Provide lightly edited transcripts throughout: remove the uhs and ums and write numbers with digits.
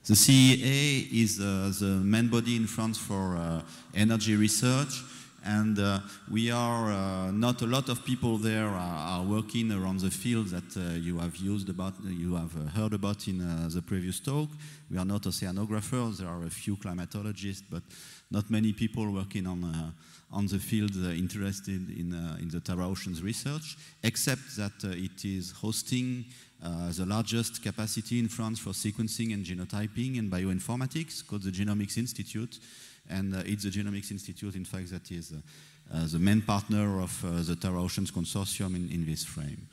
The CEA is the main body in France for energy research, and we are not a lot of people there are working around the field that you have heard about in the previous talk. We are not oceanographers. There are a few climatologists, but not many people working on the field interested in the Tara Oceans research, except that it is hosting the largest capacity in France for sequencing and genotyping and bioinformatics, called the Genomics Institute. And it's the Genomics Institute, in fact, that is the main partner of the Tara Oceans Consortium in this frame.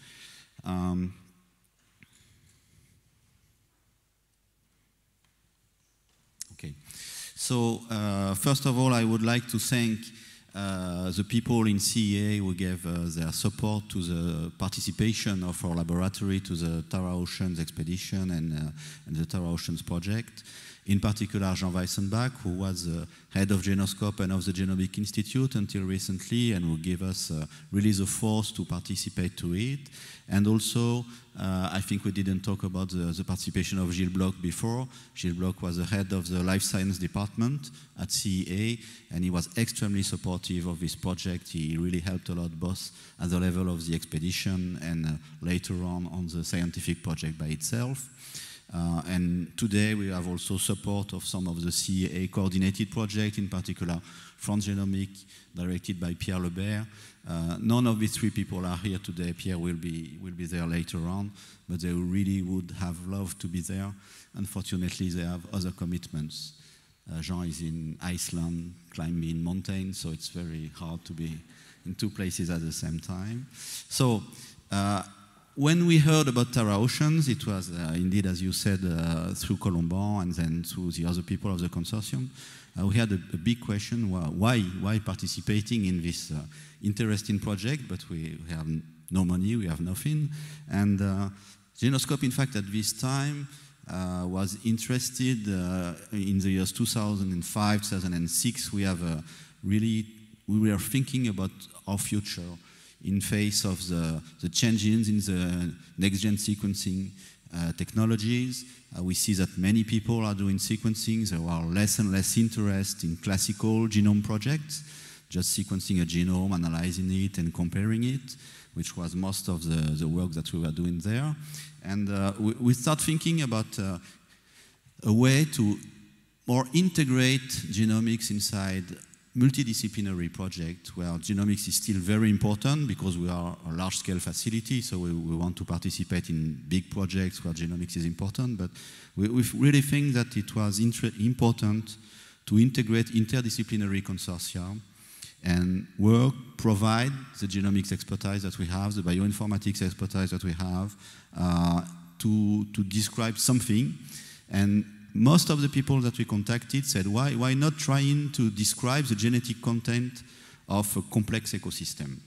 Okay. So, first of all, I would like to thank the people in CEA who gave their support to the participation of our laboratory to the Tara Oceans expedition and the Tara Oceans project. In particular, Jean Weissenbach, who was head of Genoscope and of the Genomics Institute until recently, and who gave us really the force to participate to it. And also, I think we didn't talk about the participation of Gilles Bloch before. Gilles Bloch was the head of the Life Science Department at CEA, and he was extremely supportive of this project. He really helped a lot, both at the level of the expedition and later on the scientific project by itself. And today we have also support of some of the CEA coordinated projects, in particular France Genomics, directed by Pierre Lebert. None of these three people are here today. Pierre will be there later on, but they really would have loved to be there. Unfortunately, they have other commitments. Jean is in Iceland, climbing mountains, so it's very hard to be in two places at the same time. So, when we heard about Tara Oceans, it was indeed, as you said, through Colomban and then through the other people of the consortium. We had a big question: why participating in this interesting project? But we have no money, we have nothing. And Genoscope, in fact, at this time was interested in the years 2005, 2006. We were thinking about our future in face of the changes in the next-gen sequencing technologies. We see that many people are doing sequencing. There are less and less interest in classical genome projects, just sequencing a genome, analyzing it, and comparing it, which was most of the work that we were doing there. And we start thinking about a way to more integrate genomics inside multidisciplinary project where genomics is still very important because we are a large-scale facility, so we want to participate in big projects where genomics is important, but we really think that it was important to integrate interdisciplinary consortia and provide the genomics expertise that we have, the bioinformatics expertise that we have, to describe something. And most of the people that we contacted said, why not trying to describe the genetic content of a complex ecosystem?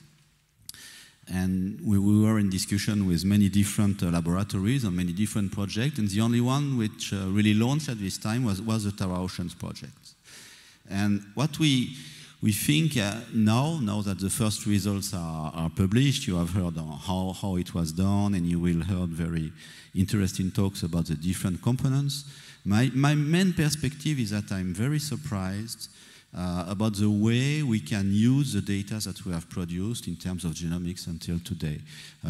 And we were in discussion with many different laboratories on many different projects, and the only one which really launched at this time was the Tara Oceans project. And what we think now that the first results are published, you have heard how it was done, and you will heard very interesting talks about the different components. My main perspective is that I'm very surprised about the way we can use the data that we have produced in terms of genomics until today.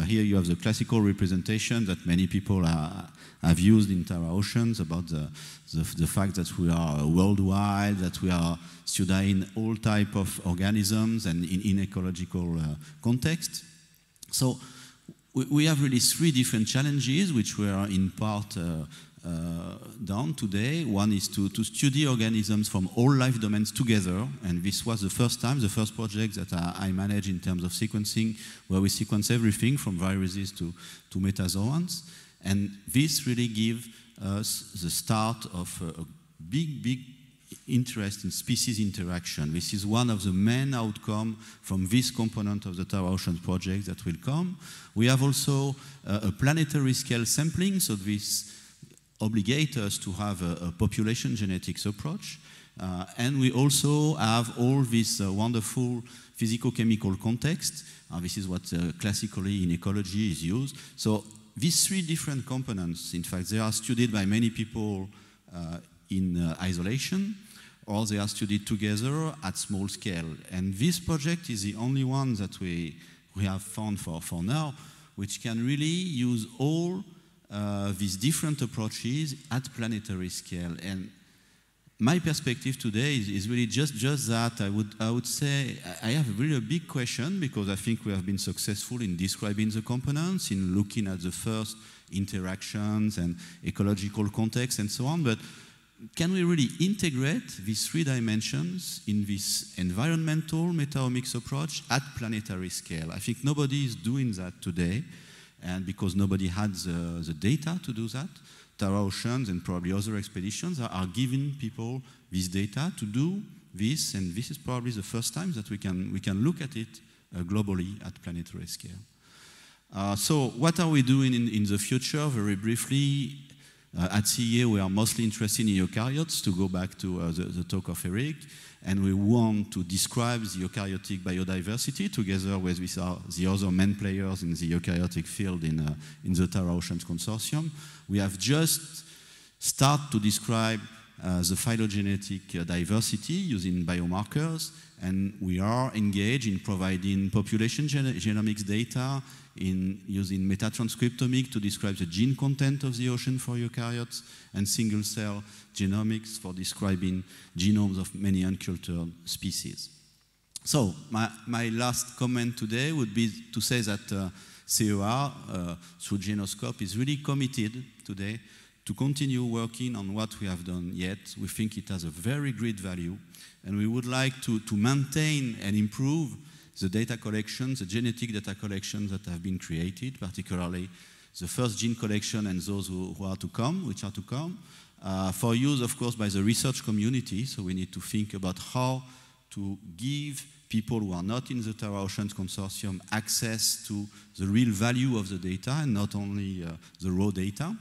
Here you have the classical representation that many people have used in Tara Oceans about the fact that we are worldwide, that we are studying all types of organisms and in ecological context. So we have really three different challenges which were in part done today. One is to study organisms from all life domains together, and this was the first project that I managed in terms of sequencing, where we sequence everything from viruses to metazoans, and this really gives us the start of a big interest in species interaction. This is one of the main outcomes from this component of the Tara Oceans project that will come. We have also a planetary scale sampling, so this obligate us to have a population genetics approach. And we also have all this wonderful physico-chemical context. This is what classically in ecology is used. So these three different components, in fact, they are studied by many people in isolation, or they are studied together at small scale. And this project is the only one that we have found for now, which can really use all these different approaches at planetary scale. And my perspective today is really just that. I would say I have really a big question, because I think we have been successful in describing the components, in looking at the first interactions and ecological context and so on, but can we really integrate these three dimensions in this environmental metaomics approach at planetary scale? I think nobody is doing that today, and because nobody had the data to do that, Tara Oceans and probably other expeditions are giving people this data to do this, and this is probably the first time that we can look at it globally at planetary scale. So what are we doing in the future? Very briefly, at CEA we are mostly interested in eukaryotes, to go back to the talk of Eric, and we want to describe the eukaryotic biodiversity together with the other main players in the eukaryotic field in the Tara Oceans Consortium. We have just started to describe the phylogenetic diversity using biomarkers, and we are engaged in providing population genomics data, in using metatranscriptomics to describe the gene content of the ocean for eukaryotes, and single-cell genomics for describing genomes of many uncultured species. So my last comment today would be to say that CEOR, through Genoscope, is really committed today to continue working on what we have done yet. We think it has a very great value, and we would like to maintain and improve the data collections, the genetic data collections that have been created, particularly the first gene collection and those who are to come, which are to come, for use, of course, by the research community. So we need to think about how to give people who are not in the Tara Oceans Consortium access to the real value of the data, and not only the raw data,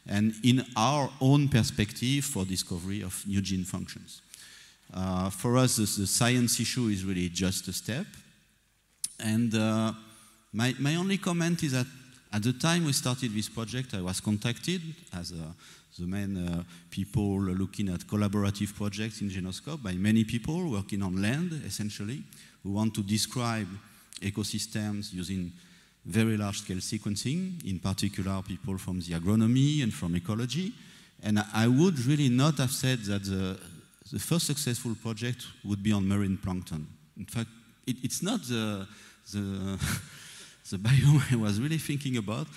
and in our own perspective for discovery of new gene functions. For us, the science issue is really just a step. And my only comment is that at the time we started this project, I was contacted as the main people looking at collaborative projects in Genoscope by many people working on land, essentially, who want to describe ecosystems using very large-scale sequencing, in particular people from the agronomy and from ecology. And I would really not have said that the first successful project would be on marine plankton. In fact, it's not the biome I was really thinking about.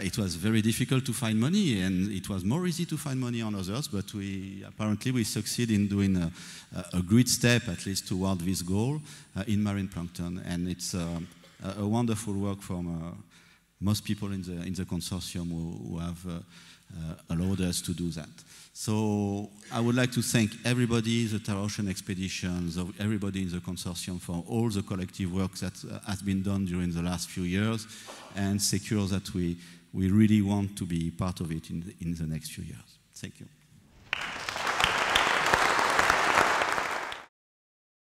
It was very difficult to find money, and it was more easy to find money on others, but apparently we succeed in doing a great step, at least toward this goal, in marine plankton. And it's a wonderful work from most people in the consortium who have allowed us to do that. So I would like to thank everybody, the Tara Ocean expeditions, everybody in the consortium for all the collective work that has been done during the last few years, and secure that we really want to be part of it in the next few years. Thank you.